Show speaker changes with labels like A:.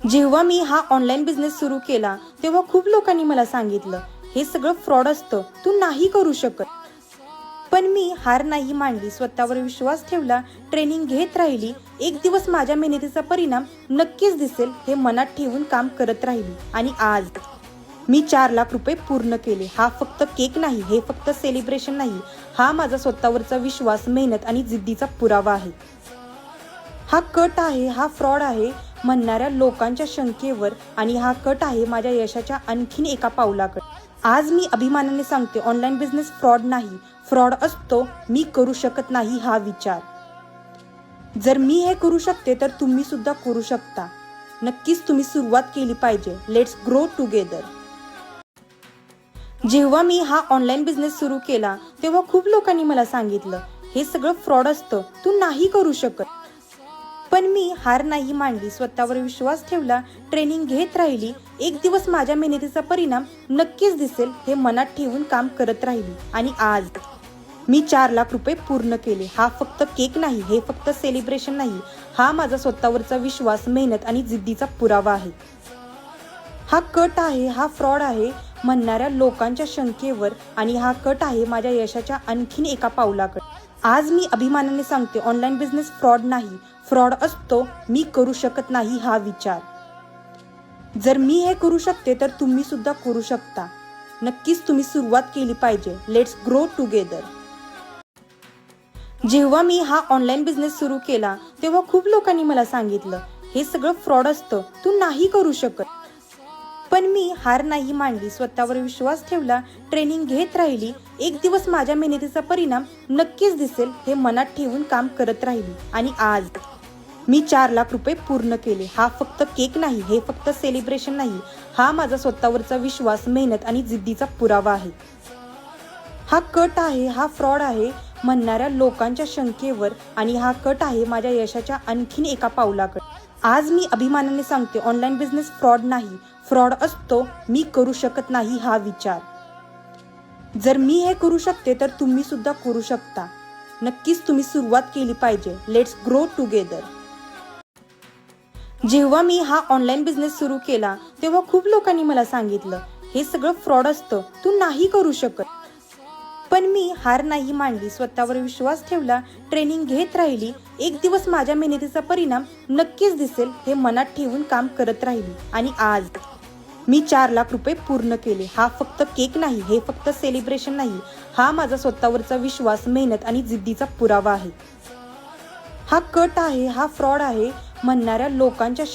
A: जेव्हा मी हा online business सुरू केला तेव्हा खूप लोकांनी मला सांगितलं, हे सगळं फ्रॉड असतं, तू नाही करू शकत. पण मी हार नाही मानली, स्वतःवर विश्वास ठेवला, ट्रेनिंग घेत राहिली. एक दिवस माझ्या मेहनतीचा परिणाम नक्कीच दिसेल हे मनात ठेवून काम करत राहिली. आणि आज मी 4 लाख रुपये पूर्ण केले. हा फक्त केक नाही, हे फक्त सेलिब्रेशन नाही, हा माझा स्वतःवरचा विश्वास, मेहनत आणि जिद्दीचा पुरावा आहे. हा कट आहे, हा फ्रॉड आहे म्हणणाऱ्या लोकांच्या शंकेवर, आणि हा कट आहे माझ्या यशाच्या आणखीन एका पावलाकडे. आज मी अभिमानाने सांगते, ऑनलाईन बिझनेस फ्रॉड नाही. फ्रॉड असतो मी करू शकत नाही हा विचार. जर मी हे करू शकते तर तुम्ही सुद्धा करू शकता. नक्कीच तुम्ही सुरुवात केली पाहिजे. Let's grow together. जेव्हा मी हा ऑनलाईन बिझनेस सुरू केला तेव्हा खूप लोकांनी मला सांगितलं, हे सगळं फ्रॉड असतं, तू नाही करू शकत. पण मी हार नाही मानली, स्वतःवर विश्वास ठेवला, ट्रेनिंग घेत राहिली. एक दिवस माझ्या मेहनतीचा परिणाम नक्कीच दिसेल हे मनात ठेवून काम करत राहिली. आणि आज मी 4 लाख रुपये पूर्ण केले. हा फक्त केक नाही, हे फक्त सेलिब्रेशन नाही, हा माझा स्वतःवरचा विश्वास, मेहनत आणि जिद्दीचा पुरावा आहे. हा कट आहे, हा फ्रॉड आहे म्हणणाऱ्या लोकांच्या शंकेवर, आणि हा कट आहे माझ्या यशाच्या आणखीन एका पावलाकडे. आज मी अभिमानाने सांगते, ऑनलाईन बिझनेस फ्रॉड नाही. फ्रॉड असतो मी करू शकत नाही हा विचार. जर मी हे करू शकते तर तुम्ही सुद्धा करू शकता. नक्कीच तुम्ही सुरुवात केली पाहिजे. Let's grow together. जेव्हा मी हा ऑनलाईन बिझनेस सुरू केला तेव्हा खूप लोकांनी मला सांगितलं, हे सगळं फ्रॉड असतं, तू नाही करू शकत. पण मी हार नाही मानली, स्वतःवर विश्वास ठेवला, ट्रेनिंग घेत राहिली. एक दिवस माझ्या मेहनतीचा परिणाम नक्कीच दिसेल हे मनात ठेवून काम करत राहिली. आणि आज मी 4 लाख रुपये पूर्ण केले. हा फक्त केक नाही, हे फक्त सेलिब्रेशन नाही, हा माझा स्वतःवरचा विश्वास, मेहनत आणि जिद्दीचा पुरावा आहे. हा कट आहे, हा फ्रॉड आहे म्हणणाऱ्या लोकांच्या शंकेवर, आणि हा कट आहे माझ्या यशाच्या आणखीन एका पावलाकडे. आज मी अभिमानाने सांगते, ऑनलाईन बिझनेस फ्रॉड नाही. फ्रॉड असतो मी करू शकत नाही हा विचार. जर मी हे करू शकते तर तुम्ही सुद्धा करू शकता. नक्कीच तुम्ही सुरुवात केली पाहिजे. Let's grow together. जेव्हा मी हा ऑनलाईन बिझनेस सुरू केला तेव्हा खूप लोकांनी मला सांगितलं, हे सगळं फ्रॉड असतं, तू नाही करू शकत. पण मी हार नाही मानली, स्वतःवर विश्वास ठेवला, ट्रेनिंग घेत राहिली. एक दिवस माझ्या मेहनतीचा परिणाम नक्कीच दिसेल हे मनात ठेवून काम करत राहिली. आणि आज मी 4 लाख रुपये पूर्ण केले. हा फक्त केक नाही, हे फक्त सेलिब्रेशन नाही, हा माझा स्वतःवरचा विश्वास, मेहनत आणि जिद्दीचा पुरावा आहे. हा कट आहे, हा फ्रॉड आहे म्हणणाऱ्या लोकांच्या